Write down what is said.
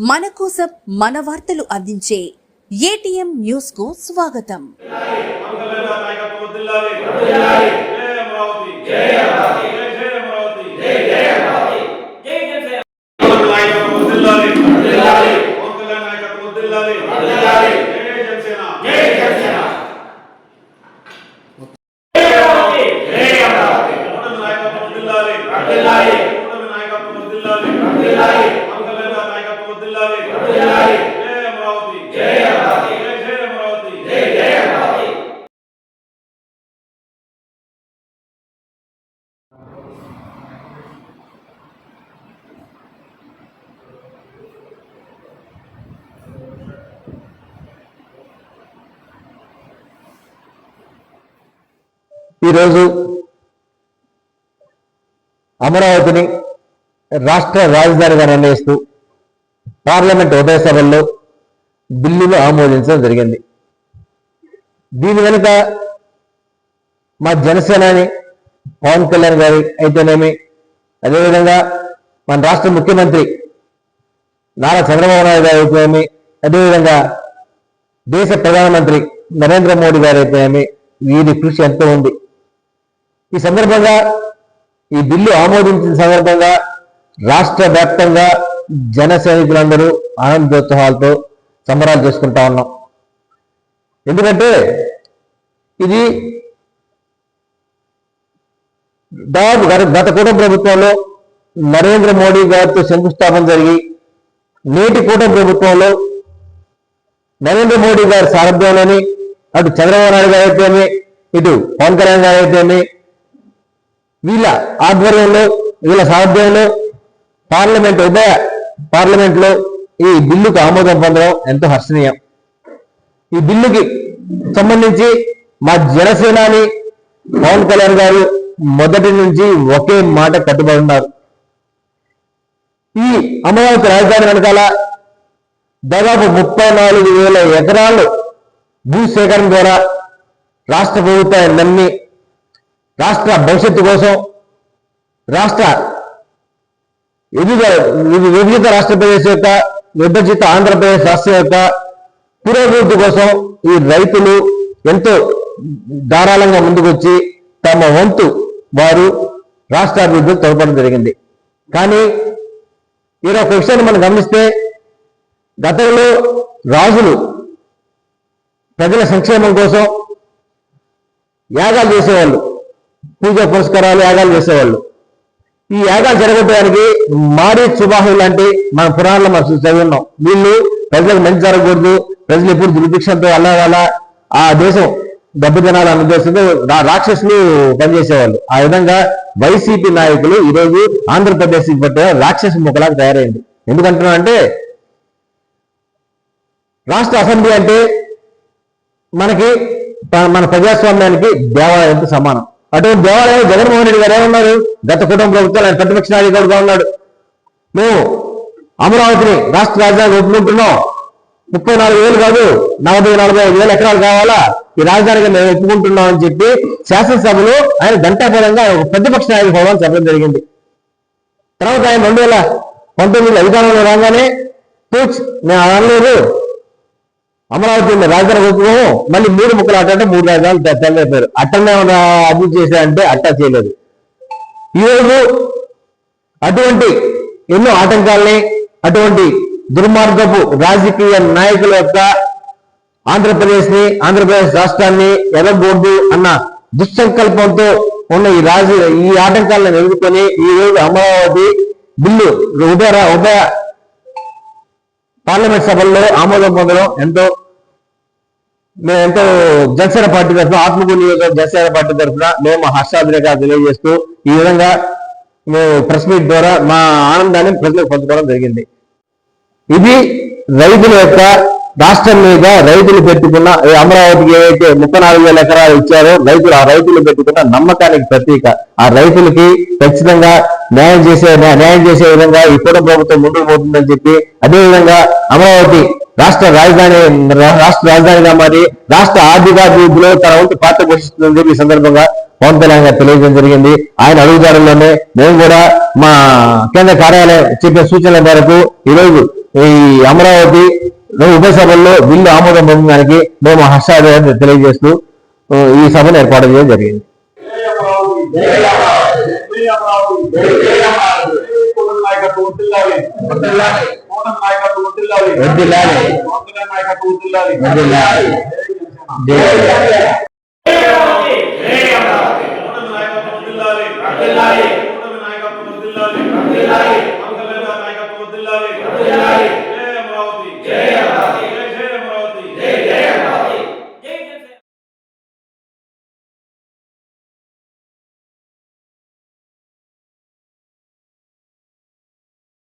మన కోసం మన వార్తలు అందించే ఏటీఎం న్యూస్ కు స్వాగతం. ఈరోజు అమరావతిని రాష్ట్ర రాజధానిగా నిర్ణయిస్తూ పార్లమెంట్ ఉభయ సభల్లో బిల్లులు ఆమోదించడం జరిగింది. దీని వెనుక మా జనసేనాని పవన్ కళ్యాణ్ గారి అయితేనేమి, అదేవిధంగా మన రాష్ట్ర ముఖ్యమంత్రి నారా చంద్రబాబు నాయుడు గారు అయితేనేమి, అదేవిధంగా దేశ ప్రధానమంత్రి నరేంద్ర మోడీ గారు అయితేనేమి, వీరి కృషి ఎంతో ఉంది. ఈ సందర్భంగా ఈ బిల్లు ఆమోదించిన సందర్భంగా రాష్ట్ర వ్యాప్తంగా జన సైనికులందరూ ఆనందోత్సవాలతో సంబరాలు చేసుకుంటా ఉన్నాం. ఎందుకంటే ఇది దాదాపు గత కూటమి ప్రభుత్వంలో నరేంద్ర మోడీ గారితో శంకుస్థాపన జరిగి నేటి కూటమి ప్రభుత్వంలో నరేంద్ర మోడీ గారి సారథ్యంలోని అటు చంద్రబాబు నాయుడు గారు అయితేమి, ఇటు పవన్ కళ్యాణ్ గారు అయితేమి, వీళ్ళ ఆధ్వర్యంలో వీళ్ళ సారథ్యంలో పార్లమెంట్లో ఈ బిల్లుకు ఆమోదం పొందడం ఎంతో హర్షణీయం. ఈ బిల్లుకి సంబంధించి మా జనసేనాని పవన్ కళ్యాణ్ గారు మొదటి నుంచి ఒకే మాట కట్టుబడి ఉన్నారు. ఈ అమరావతి రాజధాని వెనకాల దాదాపు 34,000 ఎకరాలు భూసేకరణ ద్వారా రాష్ట్ర ప్రభుత్వాన్ని నమ్మి రాష్ట్ర భవిష్యత్తు కోసం, రాష్ట్ర విభజిత రాష్ట్రప్రదేశ్ యొక్క విభజిత ఆంధ్రప్రదేశ్ రాష్ట్రం యొక్క పురోభివృద్ధి కోసం ఈ రైతులు ఎంతో ధారాళంగా ముందుకొచ్చి తమ వంతు వారు రాష్ట్ర అభివృద్ధికి తోడ్పడడం జరిగింది. కానీ ఈ ఒక విషయాన్ని మనం గమనిస్తే, గతంలో రాజులు ప్రజల సంక్షేమం కోసం యాగాలు చేసేవాళ్ళు, పూజ పురస్కారాలు యాగాలు చేసేవాళ్ళు. ఈ యాగాలు జరగడానికి మారీ సుబాహు లాంటి మన పురాణంలో మనం చదివిన్నాం. వీళ్ళు ప్రజలకు మంచి జరగకూడదు, ప్రజలు ఎప్పుడు దుర్భిక్షంతో అలా ఆ దేశం దెబ్బతినాలి అన్న ఉద్దేశంతో రాక్షసులు పనిచేసేవాళ్ళు. ఆ విధంగా వైసీపీ నాయకులు ఈరోజు ఆంధ్రప్రదేశ్కి పట్టే రాక్షస ముఖలాగా తయారైంది. ఎందుకంటున్నా అంటే, రాష్ట్ర అసెంబ్లీ అంటే మన ప్రజాస్వామ్యానికి దేవాలయంతో సమానం. అటువంటి దేవాలయం జగన్మోహన్ రెడ్డి గారు ఏమన్నారు, గత కుటుంబ ప్రభుత్వాలు ఆయన ప్రతిపక్ష నాయకుడుగా ఉన్నాడు, మేము అమరావతిని రాష్ట్ర రాజధాని ఒప్పుకుంటున్నాం, 34,000 కాదు 40,000-45,000 ఎకరాలు కావాలా, ఈ రాజధానిగా మేము ఒప్పుకుంటున్నాం అని చెప్పి శాసనసభలో ఆయన గంటాపరంగా ఒక ప్రతిపక్ష నాయకుడు హోదాను చెప్పడం జరిగింది. తర్వాత ఆయన 2019 అధికారంలో రాగానే నేను అనలేదు, అమరావతి రాజధాని ఒప్పుకోము, మళ్ళీ 3 ముక్కలు అంటే 3 రాజధానులు తెల్లైపోయారు. అట్టనే అభివృద్ధి చేశారంటే అట్టా చేయలేదు. ఈరోజు అటువంటి ఎన్నో ఆటంకాలని, అటువంటి దుర్మార్గపు రాజకీయ నాయకుల యొక్క ఆంధ్రప్రదేశ్ రాష్ట్రాన్ని ఎర్రగొడ్డు అన్న దుస్సంకల్పంతో ఉన్న ఈ ఆటంకాలను ఎదుర్కొని ఈరోజు అమరావతి బిల్లు ఉభయ పార్లమెంట్ సభల్లో ఆమోదం పొందడం మేము ఎంతో జనసేన పార్టీ తరఫున, ఆత్మకూరు జనసేన పార్టీ తరఫున మేము హర్షాభినందనలు తెలియజేస్తూ ఈ విధంగా మేము ప్రెస్ మీట్ ద్వారా మా ఆనందాన్ని ప్రజలకు పంచుకోవడం జరిగింది. ఇది రైతుల యొక్క రాష్ట్రం మీద రైతులు పెట్టుకున్న అమరావతికి ఏవైతే 34,000 ఎకరాలు ఇచ్చారో ఆ రైతులు పెట్టుకున్న నమ్మకానికి ప్రతీక. ఆ రైతులకి ఖచ్చితంగా న్యాయం చేసే విధంగా ఈ కూటమి ప్రభుత్వం ముందుకు పోతుందని చెప్పి, అదేవిధంగా అమరావతి రాష్ట్ర రాజధానిగా మారి రాష్ట్ర ఆర్థికాభివృద్ధిలో తన వంతు పాత్ర పోషిస్తుందని చెప్పి ఈ సందర్భంగా పవన్ కళ్యాణ్ గారు తెలియజేయడం జరిగింది. ఆయన అడుగుదారుల్లోనే మేము కూడా మా కేంద్ర కార్యాలయం చెప్పిన సూచనల మేరకు ఈరోజు ఈ అమరావతి ఉభయ సభల్లో బిల్లు ఆమోదం పొందడానికి మేము హర్షాన్ని తెలియజేస్తూ ఈ సభను ఏర్పాటు చేయడం జరిగింది.